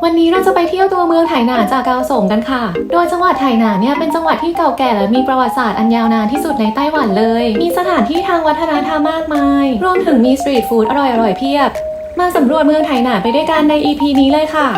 วันนี้เราจะไปเที่ยวตัวเมืองไหหนานจากเกาสงกันค่ะ โดยจังหวัดไหหนานเนี่ยเป็นจังหวัดที่เก่าแก่และมีประวัติศาสตร์อันยาวนานที่สุดในไต้หวันเลย มีสถานที่ทางวัฒนธรรมมากมาย รวมถึงมีสตรีทฟู้ดอร่อยๆเพียบ มาสำรวจเมืองไหหนานไปด้วยกันใน EP นี้เลยค่ะ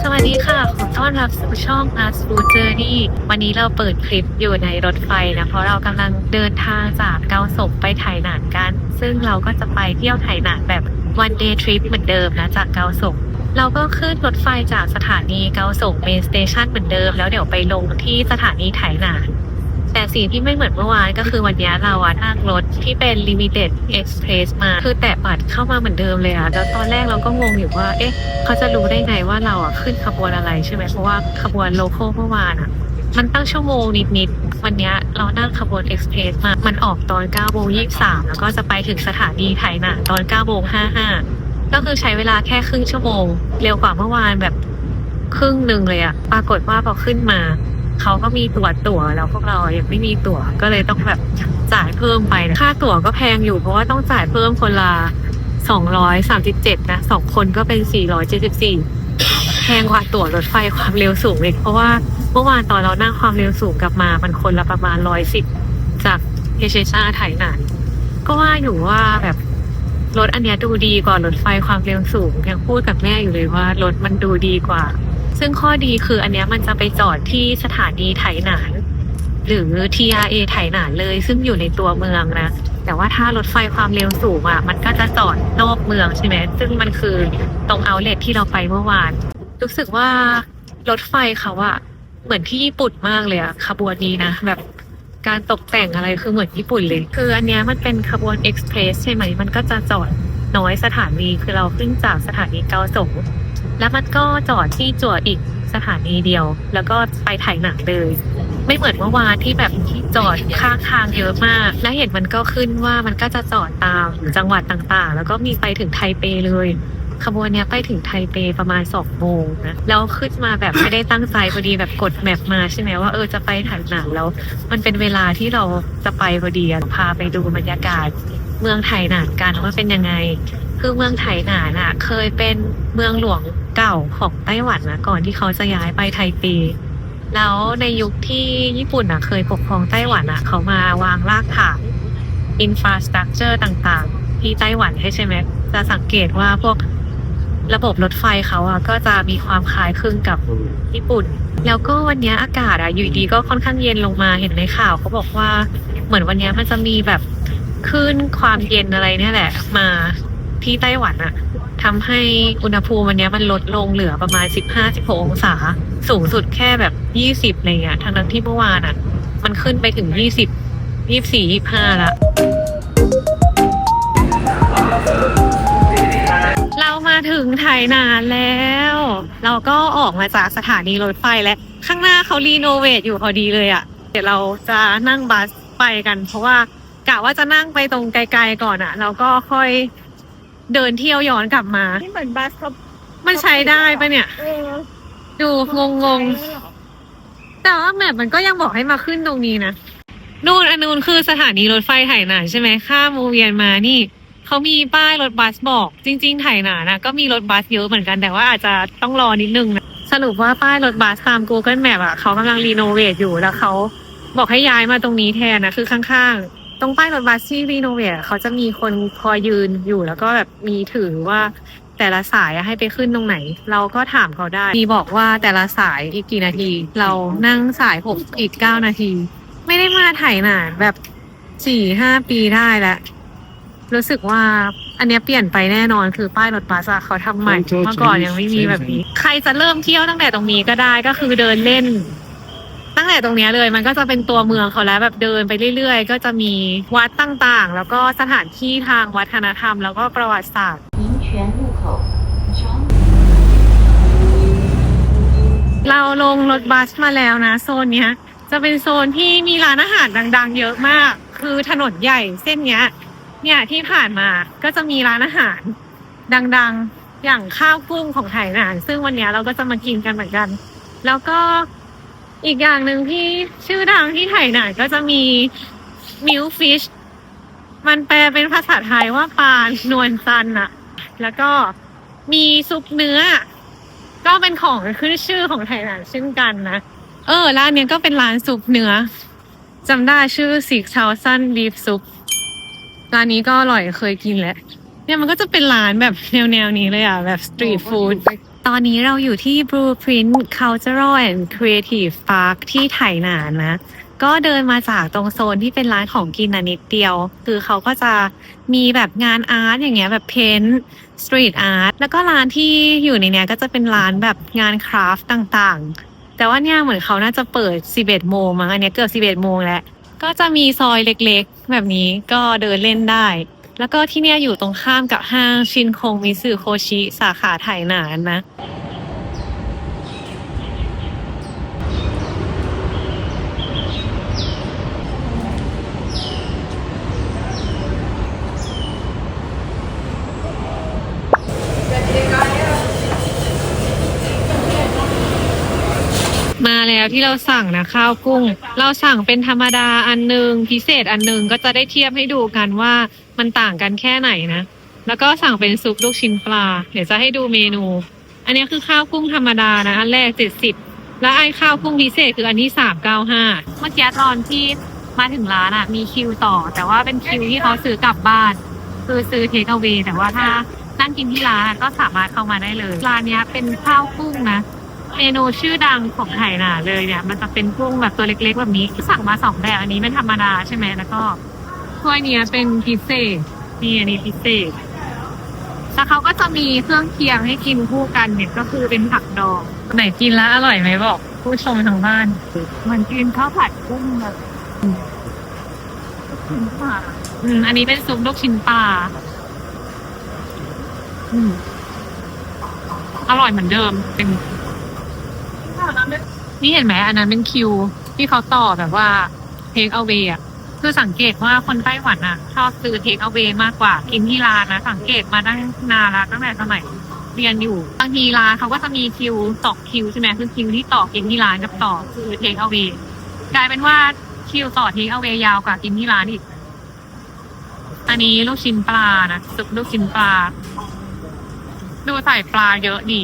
สวัสดีค่ะ ขอต้อนรับสู่ช่อง Art Food Journey วันนี้เราเปิดคลิปอยู่ในรถไฟนะ เพราะเรากำลังเดินทางจากเกาสงไปไหหนานกัน ซึ่งเราก็จะไปเที่ยวไหหนานแบบ one day trip เหมือนเดิมนะจากเกาสงเราก็ขึ้นรถไฟจากสถานีเกาสง Main Station เหมือนเดิม แล้วเดี๋ยวไปลงที่สถานีไหหนานแต่สิ่งที่ไม่เหมือนเมื่อวานก็คือวันนี้เรานั่งรถที่เป็น Limited Express มาคือแตะบัตรเข้ามาเหมือนเดิมเลยอะแล้วตอนแรกเราก็งงอยู่ว่าเอ๊ะเขาจะรู้ได้ไงว่าเราขึ้นขบวนอะไรใช่ไหมเพราะว่าขบวนโลคอลเมื่อวานมันตั้งชั่วโมงนิดๆวันนี้เรานั่งขบวน Express มามันออกตอน9:23แล้วก็จะไปถึงสถานีไหหนานตอน9:55ก็คือใช้เวลาแค่ครึ่งชั่วโมงเร็วกว่าเมื่อวานแบบครึ่งหนึ่งเลยปรากฏว่าพอขึ้นมาเขาก็มีตั๋วแล้วพวกเรายังไม่มีตั๋วก็เลยต้องแบบจ่ายเพิ่มไปค่าตั๋วก็แพงอยู่เพราะว่าต้องจ่ายเพิ่มคนละ237นะ2คนก็เป็น474แพงกว่าตั๋วรถไฟความเร็วสูงเลยเพราะว่าเมื่อวานตอนเรานั่งความเร็วสูงกลับมามันคนละประมาณ110จากเฮเชซ่าไหหนานก็ว่าอยู่ว่าแบบรถอันเนี้ยดูดีกว่ารถไฟความเร็วสูงยังพูดกับแม่อยู่เลยว่ารถมันดูดีกว่าซึ่งข้อดีคืออันเนี้ยมันจะไปจอดที่สถานีไหหนานหรือ TRA ไหหนานเลยซึ่งอยู่ในตัวเมืองนะแต่ว่าถ้ารถไฟความเร็วสูงมันก็จะจอดนอกเมืองใช่ไหมซึ่งมันคือตรงเอาท์เลทที่เราไปเมื่อวานรู้สึกว่ารถไฟเขาเหมือนที่ญี่ปุ่นมากเลยขบวนนี้นะแบบการตกแต่งอะไรคือเหมือนญี่ปุ่นเลยคืออันเนี้ยมันเป็นขบวนเอ็กซ์เพรสใช่ไหมมันก็จะจอดน้อยสถานีคือเราขึ้นจากสถานีเกาสงแล้วมันก็จอดที่จั่วอีกสถานีเดียวแล้วก็ไปไหหนานเลยไม่เหมือนเมื่อวานที่แบบจอดข้างทางเยอะมากและเห็นมันก็ขึ้นว่ามันก็จะจอดตามจังหวัดต่างๆแล้วก็มีไปถึงไทเปเลยขบวนเนี้ยไปถึงไทเปประมาณ2 โมงนะแล้วขึ้นมาแบบไม่ได้ตั้งใจพอดีแบบกดแมปมาใช่ไหมว่าจะไปไหหนานแล้วมันเป็นเวลาที่เราจะไปพอดีพาไปดูบรรยากาศเมืองไหหนานกันว่าเป็นยังไงคือเมืองไหหนานเคยเป็นเมืองหลวงเก่าของไต้หวันนะก่อนที่เขาจะย้ายไปไทเปแล้วในยุคที่ญี่ปุ่นเคยปกครองไต้หวันเขามาวางรากฐานอินฟราสตรักเจอร์ต่างๆที่ไต้หวันใช่ไหมจะสังเกตว่าพวกระบบรถไฟเขาก็จะมีความคล้ายคลึงกับญี่ปุ่นแล้วก็วันนี้อากาศอยู่ดีก็ค่อนข้างเย็นลงมาเห็นในข่าวเขาบอกว่าเหมือนวันนี้มันจะมีแบบคลื่นความเย็นอะไรเนี่ยแหละมาที่ไต้หวันทำให้อุณหภูมิวันนี้มันลดลงเหลือประมาณ15-16 องศาสูงสุดแค่แบบ20อะไรเงี้ยทั้งที่เมื่อวานมันขึ้นไปถึง20 24 25ละเรามาถึงไหหนานแล้วเราก็ออกมาจากสถานีรถไฟและข้างหน้าเขารีโนเวทอยู่พอดีเลยเดี๋ยวเราจะนั่งบัสไปกันเพราะว่ากะว่าจะนั่งไปตรงไกลๆก่อนแล้วก็ค่อยเดินเที่ยวย้อนกลับมาที่เหมือนบัสมันใช้ได้ปะเนี่ยดูงงแต่ว่าแมพมันก็ยังบอกให้มาขึ้นตรงนี้นะนู่นอันนู้นคือสถานีรถไฟไหหนานใช่ไหมข้ามวงเวียนมานี่เขามีป้ายรถบัสบอกจริงๆไหหนานก็มีรถบัสเยอะเหมือนกันแต่ว่าอาจจะต้องรอนิดนึงนะสรุปว่าป้ายรถบัสตาม Google Map เขากำลังรีโนเวทอยู่แล้วเขาบอกให้ย้ายมาตรงนี้แทนนะคือข้างๆตรงป้ายรถบัสที่รีโนเวทเขาจะมีคนคอยยืนอยู่แล้วก็แบบมีถือว่าแต่ละสายให้ไปขึ้นตรงไหนเราก็ถามเขาได้มีบอกว่าแต่ละสายอีกกี่นาทีเรานั่งสาย6อีก9 นาทีไม่ได้มาไหหนานแบบ 4-5 ปีได้แล้วรู้สึกว่าอันนี้เปลี่ยนไปแน่นอนคือป้ายรถบัสเขาทำใหม่เมื่อก่อนยังไม่มีแบบนี้ใครจะเริ่มเที่ยวตั้งแต่ตรงนี้ก็ได้ก็คือเดินเล่นตั้งแต่ตรงนี้เลยมันก็จะเป็นตัวเมืองเขาแล้วแบบเดินไปเรื่อยๆก็จะมีวัดต่างๆแล้วก็สถานที่ทางวัฒนธรรมแล้วก็ประวัติศาสตร์เราลงรถบัสมาแล้วนะโซนเนี้ยจะเป็นโซนที่มีร้านอาหารดังๆเยอะมาก คือถนนใหญ่เส้นเนี้ยเนี่ยที่ผ่านมาก็จะมีร้านอาหารดังๆอย่างข้าวกุ้งของไหหนานซึ่งวันเนี้ยเราก็จะมากินกันเหมือนกัน แล้วก็อีกอย่างหนึ่งที่ชื่อดังที่ไหหนานก็จะมีมิลฟิชมันแปลเป็นภาษาไทยว่าปลานวลจันทร์อะแล้วก็มีซุปเนื้อ ก็เป็นของขึ้นชื่อของไหหนานเช่นกันนะร้านเนี้ยก็เป็นร้านซุปเนื้อจำได้ชื่อสิกชาวซันบีฟซุปร้านนี้ก็อร่อยเคยกินแหละเนี่ยมันก็จะเป็นร้านแบบแนวนี้เลยอ่ะแบบสตรีทฟู้ดตอนนี้เราอยู่ที่ Blueprint Cultural and Creative Park ที่ไหหนานนะก็เดินมาจากตรงโซนที่เป็นร้านของกินนิดเดียวคือเขาก็จะมีแบบงานอาร์ตอย่างเงี้ยแบบเพ้นท์สตรีทอาร์ตแล้วก็ร้านที่อยู่ในเนี้ยก็จะเป็นร้านแบบงานคราฟต์ต่างๆแต่ว่าเนี่ยเหมือนเขาน่าจะเปิด11 โมงมั้งอันเนี้ยเกือบ11 โมงแล้วก็จะมีซอยเล็กๆแบบนี้ก็เดินเล่นได้แล้วก็ที่เนี่ยอยู่ตรงข้ามกับห้างชินคงมิสึโคชิสาขาไหหนานนะ มาแล้วที่เราสั่งนะข้าวกุ้งเราสั่งเป็นธรรมดาอันนึงพิเศษอันนึงก็จะได้เทียบให้ดูกันว่ามันต่างกันแค่ไหนนะแล้วก็สั่งเป็นซุปลูกชิ้นปลาเดี๋ยวจะให้ดูเมนู อันนี้คือข้าวกุ้งธรรมดานะอันแรก70แล้วไอ้ข้าวกุ้งพิเศษคืออันที่395เมื่อกี้ตอนที่มาถึงร้านอ่ะมีคิวต่อแต่ว่าเป็นคิวที่เขาซื้อกลับบ้านคือซื้อเทคเอาเวย์แต่ว่าถ้านั่งกินที่ร้านก็สามารถเข้ามาได้เลยร้านนี้เป็นข้าวกุ้งนะเมนูชื่อดังของไหหนานเลยเนี่ยมันจะเป็นกุ้งแบบตัวเล็กๆแบบนี้สั่งมา2แบบอันนี้เป็นธรรมดาใช่ไหมแล้วก็ถ้วยนี้เป็นพิเศษนี่อันนี้พิเศษแล้วเขาก็จะมีเครื่องเคียงให้กินคู่กันเนี่ยก็คือเป็นผักดองไหนกินแล้วอร่อยไหมบอกผู้ชมทางบ้านเหมือนกินข้าวผัดกุ้งแบบชิ้นปลาอันนี้เป็นซุปลูกชิ้นปลาอร่อยเหมือนเดิมเป็นนี่เห็นไหมอันนั้นเป็นคิวที่เขาต่อแบบว่าเทคเอาเวย์อ่ะคือสังเกตว่าคนไต้หวันอ่ะชอบซื้อเทคเอาเวย์มากกว่ากินที่ร้านนะสังเกตมาตั้งนานแล้วตั้งแต่สมัยเรียนอยู่บางทีร้านเขาก็จะมีคิวต่อคิวใช่ไหมคือคิวที่ต่อกินที่ร้านกับต่อคือเทคเอาเวย์กลายเป็นว่าคิวต่อเทคเอาเวย์ยาวกว่ากินที่ร้านอีกอันนี้ลูกชิ้นปลานะซุปลูกชิ้นปลาดูใส่ปลาเยอะดี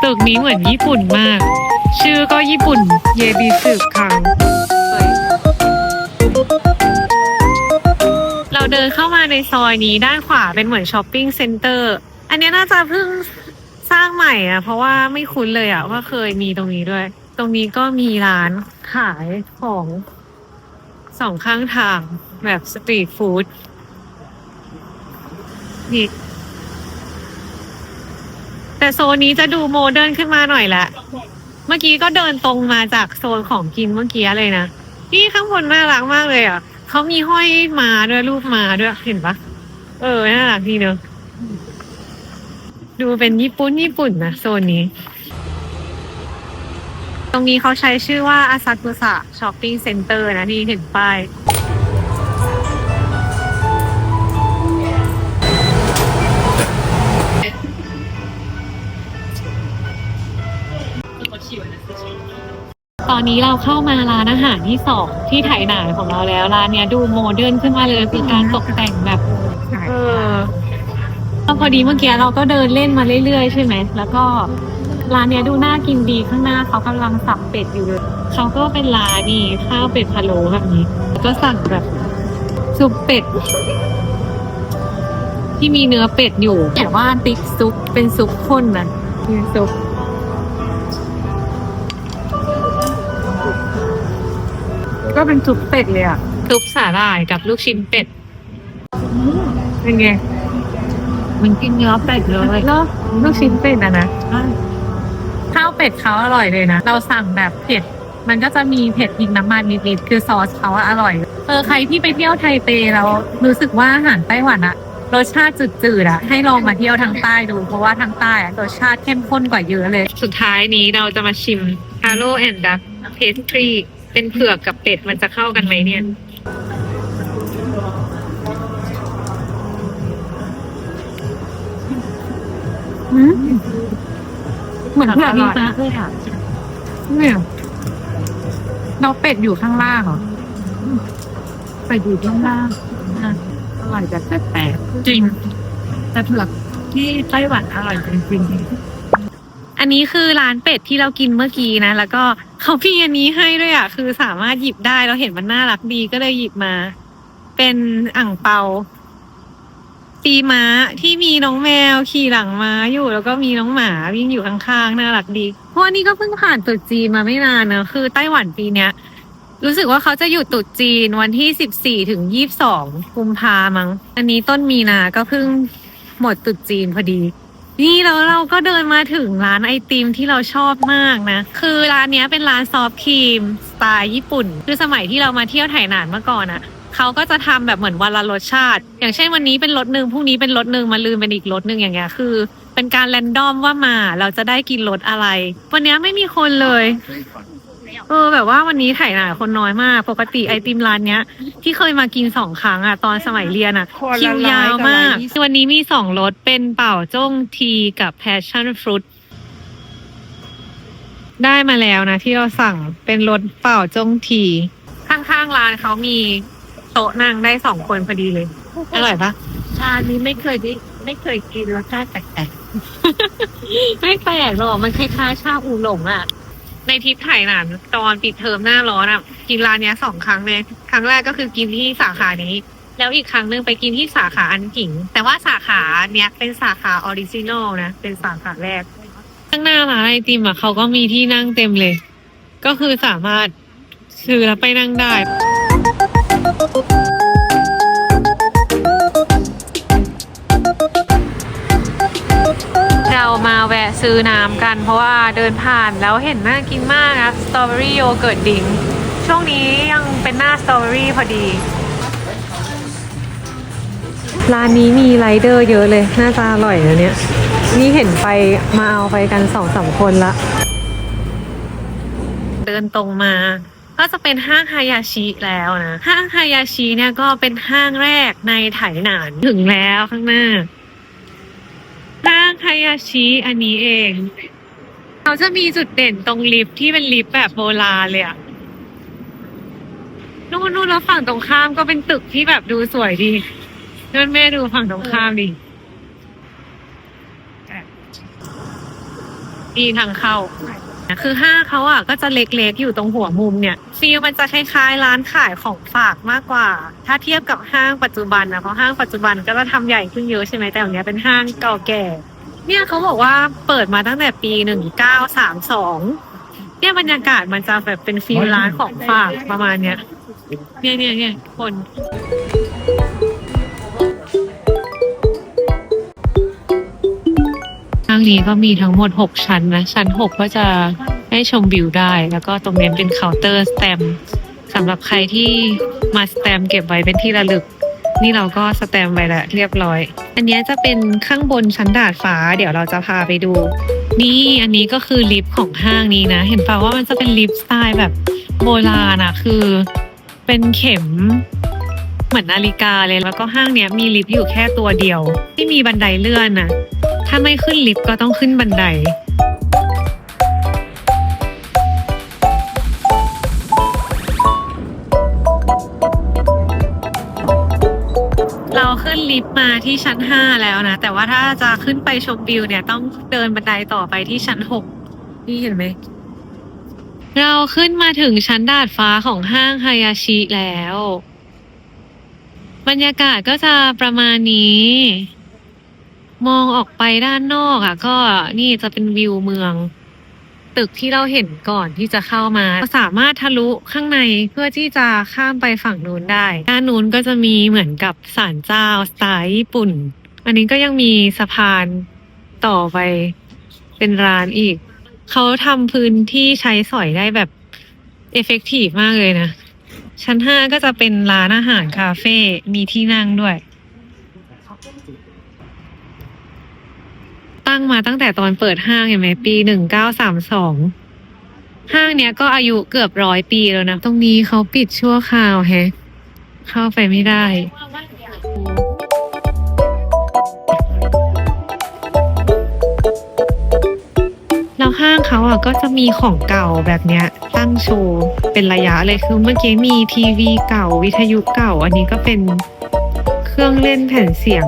ตึกนี้เหมือนญี่ปุ่นมากชื่อก็ญี่ปุ่นเยบิสึคังเราเดินเข้ามาในซอยนี้ด้านขวาเป็นเหมือนช้อปปิ้งเซ็นเตอร์อันนี้น่าจะเพิ่งสร้างใหม่อ่ะเพราะว่าไม่คุ้นเลยอ่ะว่าเคยมีตรงนี้ด้วยตรงนี้ก็มีร้านขายของ2 ข้างทางแบบสตรีทฟู้ดนี่แต่โซนนี้จะดูโมเดิร์นขึ้นมาหน่อยแหละเมื่อกี้ก็เดินตรงมาจากโซนของกินเมื่อกี้เลยนะนี่ข้างบนน่ารักมากเลยอ่ะเขามีห้อยมาด้วยรูปมาด้วยเห็นปะน่ารักดีเนอะดูเป็นญี่ปุ่นนะโซนนี้ตรงนี้เขาใช้ชื่อว่าอาซากุสะช้อปปิ้งเซ็นเตอร์นะที่เห็นป้ายตอนนี้เราเข้ามาร้านอาหารที่2ที่ไหหนานของเราแล้วร้านเนี้ยดูโมเดิร์นขึ้นมาเลยคือการตกแต่งแบบพอดีเมื่อกี้เราก็เดินเล่นมาเรื่อยๆใช่ไหมแล้วก็ร้านเนี้ยดูน่ากินดีข้างหน้าเขากำลังสับเป็ดอยู่เลยเขาก็เป็นร้านนี่ข้าวเป็ดพะโล้แบบนี้แล้วก็สั่งแบบซุปเป็ดที่มีเนื้อเป็ดอยู่แต่ว่าติ๊กซุปเป็นซุปข้นนะมีซุปก็เป็นซุปเป็ดเลยอ่ะซุปสาหร่ายกับลูกชิ้นเป็ดเป็นไงมันกินเนื้อเป็ดเลยเนาะลูกชิ้นเป็ดนะข้าวเป็ดเขาอร่อยเลยนะเราสั่งแบบเผ็ดมันก็จะมีเผ็ดพริกน้ำมันนิดๆคือซอสเขาอร่อยใครที่ไปเที่ยวไทเปแล้วรู้สึกว่าอาหารไต้หวันอะ รสชาติจืดๆอ่ะให้ลองมาเที่ยวทางใต้ดูเพราะว่าทางใต้อะรสชาติเข้มข้นกว่าเยอะเลย สุดท้ายนี้เราจะมาชิม Halo and Duck Pastry เป็นเผือกกับเป็ดมันจะเข้ากันไหมเนี่ยเหมือนเผือกดีนะเลยค่ะเนี่ยเราเป็ดอยู่ข้างล่างเหรอเป็ดอยู่ข้างล่างอร่อยแบบแปลกๆจริงแต่เผือกที่ไต้หวันอร่อยจริงๆอันนี้คือร้านเป็ดที่เรากินเมื่อกี้นะแล้วก็เขาพี่อันนี้ให้ด้วยอ่ะคือสามารถหยิบได้เราเห็นมันน่ารักดีก็เลยหยิบมา เป็นอั่งเปาปีม้าที่มีน้องแมวขี่หลังม้าอยู่แล้วก็มีน้องหมาวิ่งอยู่ข้างๆน่ารักดีเพราะอันนี้ก็เพิ่งผ่านตรุษจีนมาไม่นานเนอะคือไต้หวันปีเนี้ยรู้สึกว่าเขาจะหยุดตรุษจีนวันที่14ถึง22กุมภามั้งอันนี้ต้นมีนาก็เพิ่งหมดตรุษจีนพอดีนี่แล้วเราก็เดินมาถึงร้านไอติมที่เราชอบมากนะคือร้านเนี้ยเป็นร้านซอฟต์ครีมสไตล์ญี่ปุ่นคือสมัยที่เรามาเที่ยวไถหนานเมื่อก่อนอะเขาก็จะทำแบบเหมือนวันละรสชาติอย่างเช่นวันนี้เป็นรสหนึ่งพรุ่งนี้เป็นรสหนึ่งมาลืมเป็นอีกรสหนึ่งอย่างเงี้ยคือเป็นการแรนดอมว่ามาเราจะได้กินรสอะไรวันนี้ไม่มีคนเลยแบบว่าวันนี้ไถหนานคนน้อยมากปกติไอติมร้านเนี้ยที่เคยมากิน2 ครั้งอะตอนสมัยเรียนอะคิวยาวมากวันนี้มี2รสเป็นเป่าจ้งทีกับแพชชั่นฟรุตได้มาแล้วนะที่เราสั่งเป็นรสเป่าจ้งทีข้างๆร้านเขามีโต๊ะนั่งได้2 คนพอดีเลยอร่อยปะชานี้ไม่เคยกินรสชาติแปลก ไม่แปลกหรอกมันคล้ายๆชาอูหลงอะในทริปไถหนานตอนปิดเทอมหน้าร้อนอะกินร้านเนี้ย2 ครั้งเลยครั้งแรกก็คือกินที่สาขานี้แล้วอีกครั้งนึงไปกินที่สาขาอันผิงแต่ว่าสาขาเนี้ยเป็นสาขาออริจินอลนะเป็นสาขาแรกข้างหน้าร้านไอติมอะเขาก็มีที่นั่งเต็มเลยก็คือสามารถซื้อแล้วไปนั่งได้เรามาแวะซื้อน้ำกันเพราะว่าเดินผ่านแล้วเห็นน่ากินมากนะสตรอเบอรี่โยเกิร์ตดิงช่วงนี้ยังเป็นหน้าสตรอเบอรี่พอดีร้านนี้มีไรเดอร์เยอะเลยน่าจะอร่อยนะเนี่ยนี่เห็นไปมาเอาไปกัน2-3 คนละเดินตรงมาก็จะเป็นห้างฮายาชิแล้วนะห้างฮายาชิเนี่ยก็เป็นห้างแรกในไถหนานถึงแล้วข้างหน้าห้างฮายาชิอันนี้เองเขาจะมีจุดเด่นตรงลิฟท์ที่เป็นลิฟต์แบบโบราณเลยอะนู่นแล้วฝั่งตรงข้ามก็เป็นตึกที่แบบดูสวยดีนั่นแม่ดูฝั่งตรงข้ามดิดีทางเข้าคือห้างเขาอ่ะก็จะเล็กๆอยู่ตรงหัวมุมเนี่ยฟีลมันจะคล้ายๆร้านขายของฝากมากกว่าถ้าเทียบกับห้างปัจจุบันนะเพราะห้างปัจจุบันก็จะทำใหญ่ขึ้นเยอะใช่ไหมแต่อันเนี้ยเป็นห้างเก่าแก่เนี่ยเขาบอกว่าเปิดมาตั้งแต่ปี1932เนี่ยบรรยากาศมันจะแบบเป็นฟีลร้านของฝากประมาณเนี้ยเนี่ยคนห้างนี้ก็มีทั้งหมด6 ชั้นนะชั้น6ก็จะให้ชมวิวได้แล้วก็ตรงนี้เป็นเคาน์เตอร์สแตมป์สำหรับใครที่มาสแตมป์เก็บไว้เป็นที่ระลึกนี่เราก็สแตมป์ไว้แล้วเรียบร้อยอันนี้จะเป็นข้างบนชั้นดาดฟ้าเดี๋ยวเราจะพาไปดูนี่อันนี้ก็คือลิฟต์ของห้างนี้นะเห็นป่าวว่ามันจะเป็นลิฟต์สไตล์แบบโบราณนะคือเป็นเข็มเหมือนนาฬิกาเลยแล้วก็ห้างเนี้ยมีลิฟต์อยู่แค่ตัวเดียวที่มีบันไดเลื่อนนะถ้าไม่ขึ้นลิฟต์ก็ต้องขึ้นบันไดเราขึ้นลิฟต์มาที่ชั้น5แล้วนะแต่ว่าถ้าจะขึ้นไปชมวิวเนี่ยต้องเดินบันไดต่อไปที่ชั้น6นี่เห็นไหมเราขึ้นมาถึงชั้นดาดฟ้าของห้างฮายาชิแล้วบรรยากาศก็จะประมาณนี้มองออกไปด้านนอกอ่ะก็นี่จะเป็นวิวเมืองตึกที่เราเห็นก่อนที่จะเข้ามาสามารถทะลุข้างในเพื่อที่จะข้ามไปฝั่งนู้นได้ด้านนู้นก็จะมีเหมือนกับศาลเจ้าสไตล์ญี่ปุ่นอันนี้ก็ยังมีสะพานต่อไปเป็นร้านอีกเขาทำพื้นที่ใช้สอยได้แบบเอฟเฟกตีฟมากเลยนะชั้น5ก็จะเป็นร้านอาหารคาเฟ่มีที่นั่งด้วย ตั้งมาตั้งแต่ตอนเปิดห้างเห็นไหมปี1932ห้างเนี้ยก็อายุเกือบ100 ปีแล้วนะตรงนี้เขาปิดชั่วคราวแฮะเข้าไปไม่ได้แล้วห้างเขาอ่ะก็จะมีของเก่าแบบเนี้ยตั้งโชว์เป็นระยะเลยคือเมื่อกี้มีทีวีเก่าวิทยุเก่าอันนี้ก็เป็นเครื่องเล่นแผ่นเสียง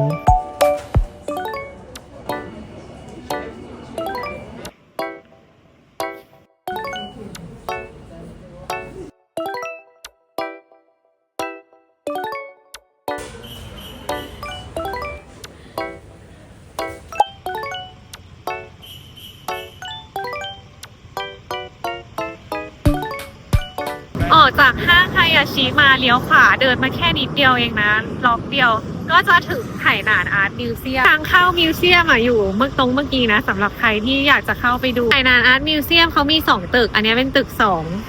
ออกจากห้างไฮยาชิมาเลี้ยวขวาเดินมาแค่นิดเดียวเองนะล็อกเดียวก็จะถึงไหหนานอาร์ตมิวเซียมทางเข้ามิวเซียมอยู่เมื่อกี้นะสำหรับใครที่อยากจะเข้าไปดูไหหนานอาร์ตมิวเซียมเขามี2 ตึกอันนี้เป็นตึก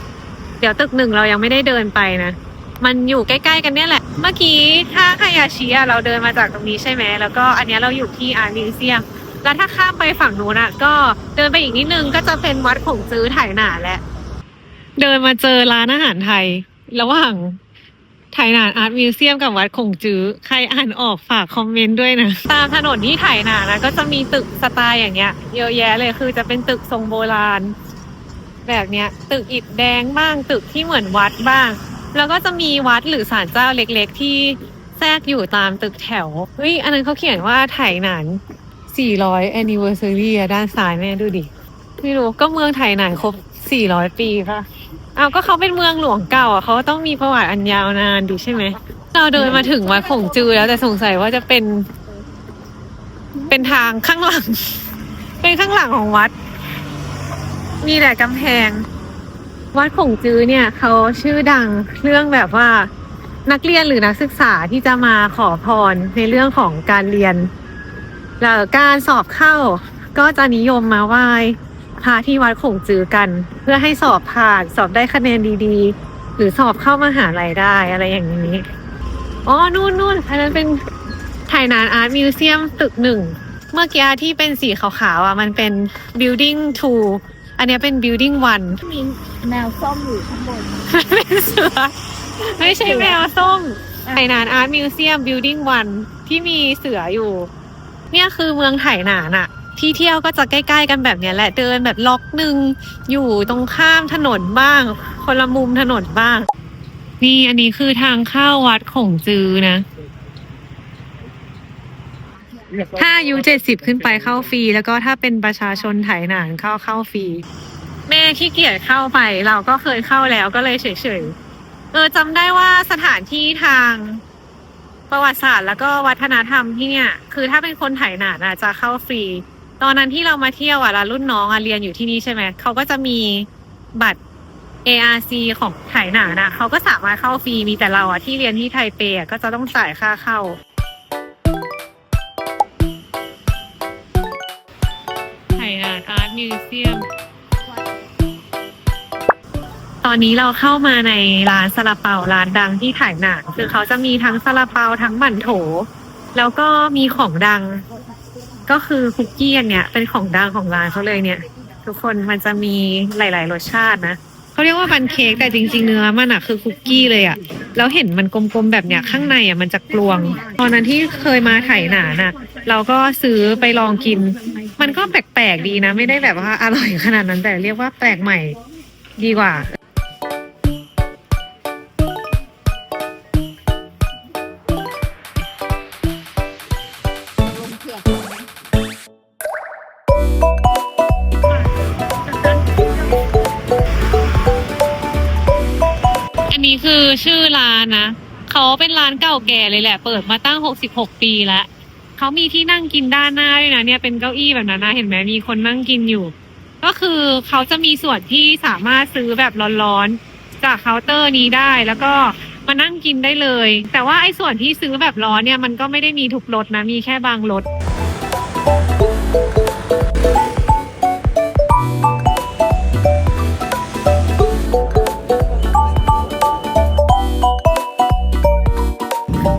2เดี๋ยวตึก1เรายังไม่ได้เดินไปนะมันอยู่ใกล้ๆกันเนี่ยแหละเมื่อกี้ถ้าไฮยาชิเราเดินมาจากตรงนี้ใช่ไหมแล้วก็อันนี้เราอยู่ที่อาร์ตมิวเซียมแล้วถ้าข้ามไปฝั่งนู้นก็เดินไปอีกนิดนึงก็จะเป็นวัดขงจื้อไหหนานและเดินมาเจอร้านอาหารไทยระหว่างไหหนานอาร์ตมิวเซียมกับวัดขงจื้อใครอ่านออกฝากคอมเมนต์ด้วยนะตามถนนที่ไหหนานก็จะมีตึกสไตล์อย่างเงี้ยเยอะแยะเลยคือจะเป็นตึกทรงโบราณแบบเนี้ยตึกอิฐแดงบ้างตึกที่เหมือนวัดบ้างแล้วก็จะมีวัดหรือศาลเจ้าเล็กๆที่แทรกอยู่ตามตึกแถวเฮ้ยอันนั้นเขาเขียนว่าไหหนาน400 anniversary ด้านซ้ายแม่ดูดิไม่รู้ก็เมืองไหหนานครบ400 ปีป่ะเอาก็เขาเป็นเมืองหลวงเก่าเขาต้องมีประวัติอันยาวนานดูใช่ไหมเราเดินมาถึงวัดขงจื้อแล้วแต่สงสัยว่าจะเป็นทางข้างหลัง เป็นข้างหลังของวัดมีแต่กำแพงวัดขงจื้อเนี่ยเขาชื่อดังเรื่องแบบว่านักเรียนหรือนักศึกษาที่จะมาขอพรในเรื่องของการเรียนแล้วการสอบเข้าก็จะนิยมมาไหว้พระที่วัดขงจื้อกันเพื่อให้สอบผ่านสอบได้คะแนนดีๆหรือสอบเข้ามหาลัยได้อะไรอย่างนี้อ๋อนู่นอันนั้นเป็นไหหนานอาร์ตมิวเซียมตึก1เมื่อกี้ที่เป็นสีขาวๆมันเป็น building 2อันนี้เป็น building 1มีแมวส้มอยู่ข้างบน เป็นเสือไม่ใช่แมวส้มไหหนานอาร์ตมิวเซียม building 1ที่มีเสืออยู่เนี่ยคือเมืองไหหนานที่เที่ยวก็จะใกล้ๆกันแบบเนี้ยแหละเดินแบบล็อกหนึ่งอยู่ตรงข้ามถนนบ้างคนละมุมถนนบ้างนี่อันนี้คือทางเข้าวัดขงจื้อนะถ้าอายุ70ขึ้นไปเข้าฟรีแล้วก็ถ้าเป็นประชาชนไหหนานเข้าฟรีแม่ขี้เกียจเข้าไปเราก็เคยเข้าแล้วก็เลยเฉยๆจำได้ว่าสถานที่ทางประวัติศาสตร์แล้วก็วัฒนธรรมที่เนี่ยคือถ้าเป็นคนไหหนานจะเข้าฟรีตอนนั้นที่เรามาเที่ยวแล้วรุ่นน้องเรียนอยู่ที่นี่ใช่ไหมเขาก็จะมีบัตร ARC ของไหหนานเขาก็สามารถเข้าฟรีมีแต่เราที่เรียนที่ไทเปก็จะต้องจ่ายค่าเข้าไหหนานอาร์ตมิวเซียมตอนนี้เราเข้ามาในร้านซาลาเปาร้านดังที่ไหหนานคือเขาจะมีทั้งซาลาเปาทั้งหมั่นโถแล้วก็มีของดังก็คือคุกกี้อันเนี้ยเป็นของดังของร้านเขาเลยเนี่ยทุกคนมันจะมีหลายๆรสชาตินะเขาเรียกว่าบันเค้กแต่จริงๆเนื้อมันคือคุกกี้เลยแล้วเห็นมันกลมๆแบบเนี้ยข้างในมันจะกลวงตอนนั้นที่เคยมาไหหนานเราก็ซื้อไปลองกินมันก็แปลกๆดีนะไม่ได้แบบว่าอร่อยขนาดนั้นแต่เรียกว่าแปลกใหม่ดีกว่าอันนี้คือชื่อร้านนะเขาเป็นร้านเก่าแก่เลยแหละเปิดมาตั้ง66 ปีแล้วเขามีที่นั่งกินด้านหน้าด้วยนะเนี่ยเป็นเก้าอี้แบบนั้นนะเห็นไหมมีคนนั่งกินอยู่ก็คือเขาจะมีส่วนที่สามารถซื้อแบบร้อนๆจากเคาน์เตอร์นี้ได้แล้วก็มานั่งกินได้เลยแต่ว่าไอ้ส่วนที่ซื้อแบบร้อนเนี่ยมันก็ไม่ได้มีทุกรสนะมีแค่บางรส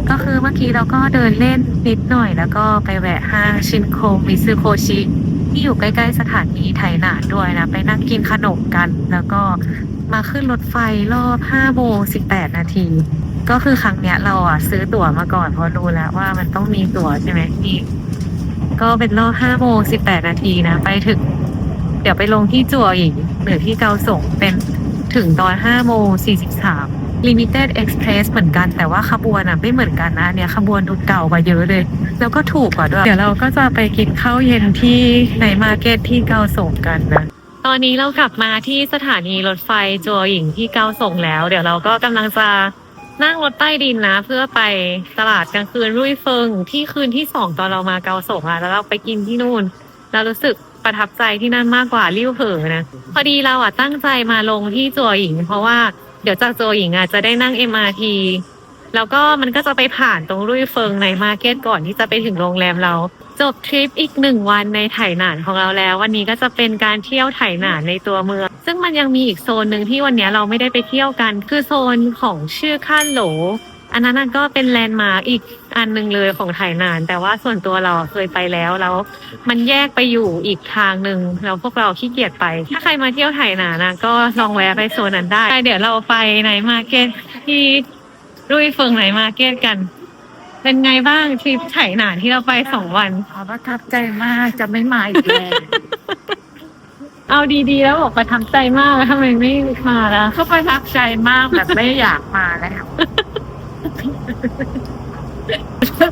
ก็คือเมื่อกี้เราก็เดินเล่น นิดหน่อยแล้วก็ไปแวะห้างชินโคมิซึโคชิที่อยู่ใกล้ๆสถานีไถหนานด้วยนะไปนั่งกินขนมกันแล้วก็มาขึ้นรถไฟรอบ5 โมง 18 นาทีก็คือครั้งเนี้ยเราซื้อตั๋วมาก่อนเพราะรู้แล้วว่ามันต้องมีตั๋วใช่ไหมนี่ก็เป็นรอบ5 โมง 18 นาทีนะไปถึงเดี๋ยวไปลงที่จั่วหญิงหรือที่เกาสงเป็นถึงตอน5 โมง 43 Limited Express เหมือนกันแต่ว่าขบวนไม่เหมือนกันนะเนี่ยขบวนดูเก่ากว่าเยอะเลยแล้วก็ถูกกว่าด้วยเดี๋ยวเราก็จะไปกินข้าวเย็นที่ในมาร์เก็ตที่เกาสงกันนะตอนนี้เรากลับมาที่สถานีรถไฟจัวหญิงที่เกาสงแล้วเดี๋ยวเราก็กำลังจะนั่งรถใต้ดินนะเพื่อไปตลาดกลางคืนรุ่ยเฟิงที่คืนที่2ตอนเรามาเกาสงแล้วเราไปกินที่นู่นเรารู้สึกประทับใจที่นั่นมากกว่าลิ่วเผอนะพอดีเราตั้งใจมาลงที่จัวหญิงเพราะว่าเดี๋ยวจากจัวหญิงจะได้นั่ง MRT แล้วก็มันก็จะไปผ่านตรงรุ่ยเฟิงในมาร์เก็ตก่อนที่จะไปถึงโรงแรมเราจบทริปอีก1 วันในไถหนานของเราแล้ววันนี้ก็จะเป็นการเที่ยวไถหนานในตัวเมืองซึ่งมันยังมีอีกโซนหนึ่งที่วันนี้เราไม่ได้ไปเที่ยวกันคือโซนของชื่อข้านโหลอันนั้นก็เป็นแลนด์มาร์กอีกอันนึงเลยของไถหนานแต่ว่าส่วนตัวเราเคยไปแล้วมันแยกไปอยู่อีกทางหนึ่งแล้วพวกเราขี้เกียจไปถ้าใครมาเที่ยวไถหนานก็ลองแวะไปโซนนั้นได้เดี๋ยวเราไปในมาร์เก็ตที่รุ่ยเฟิงในมาร์เก็ตกันเป็นไงบ้างทริปไถหนานที่เราไป2 วัน ประทับใจมากจะไม่มาอีกแล้ว เอาดีๆแล้วบอกประทับใจมากทำไมไม่มาล่ะ ก็ประทับใจมากแบบไม่อยากมาแล้ว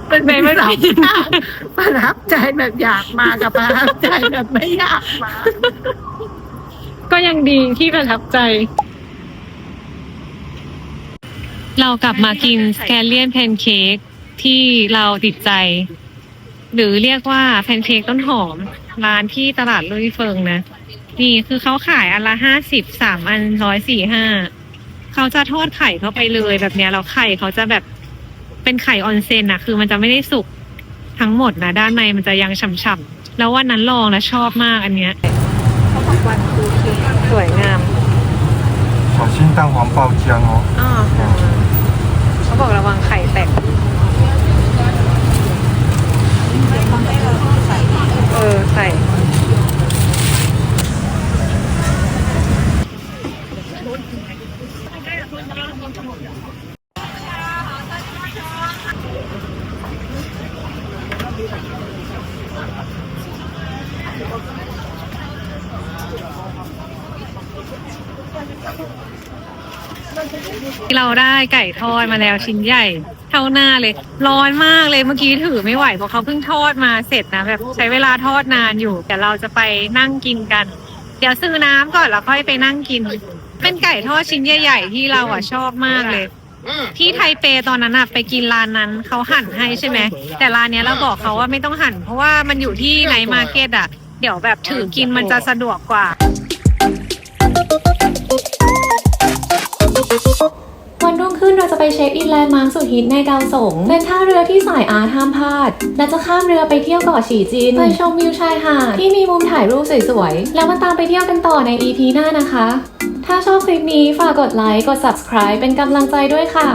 เป็นไม่สองประทับใจแบบอยากมากับประทับใจแบบไม่อยากมา ก็ยังดีที่ประทับใจ เรากลับมากินสแกเลียนแพนเค้กที่เราติดใจ หรือเรียกว่าแพนเค้กต้นหอมร้านที่ตลาดลุยเฟิงนะนี่คือเขาขายอันละ50 3 อัน145เขาจะทอดไข่เข้าไปเลยแบบเนี้ยแล้วไข่เขาจะแบบเป็นไข่ออนเซ็นคือมันจะไม่ได้สุกทั้งหมดนะด้านในมันจะยังฉ่ำๆแล้ววันนั้นลองแล้วชอบมากอันเนี้ยสวยงาม小心蛋黄爆浆哦。เขาบอกระวังไข่แตกใส่เราได้ไก่ทอดมาแล้วชิ้นใหญ่เท่าหน้าเลยร้อนมากเลยเมื่อกี้ถือไม่ไหวเพราะเขาเพิ่งทอดมาเสร็จนะแบบใช้เวลาทอดนานอยู่แต่เราจะไปนั่งกินกันเดี๋ยวซื้อน้ำก่อนแล้วค่อยไปนั่งกินเป็นไก่ทอดชิ้นใหญ่ๆที่เราชอบมากเลยที่ไทเปตอนนั้นไปกินร้านนั้นเขาหั่นให้ใช่ไหมแต่ร้านนี้เราบอกเขาว่าไม่ต้องหั่นเพราะว่ามันอยู่ที่ไนท์มาร์เก็ตเดี๋ยวแบบถือกินมันจะสะดวกกว่าวันรุ่งขึ้นเราจะไปเช็คอินแลนด์มาร์คสุดฮิตในเกาสงเป็นท่าเรือที่สายอาร์ตห้ามพลาดและจะข้ามเรือไปเที่ยวเกาะฉีจินไปชมวิวชายหาดที่มีมุมถ่ายรูปสวยๆแล้วมาตามไปเที่ยวกันต่อใน EP หน้านะคะถ้าชอบคลิปนี้ฝากกดไลค์กด Subscribe เป็นกำลังใจด้วยค่ะ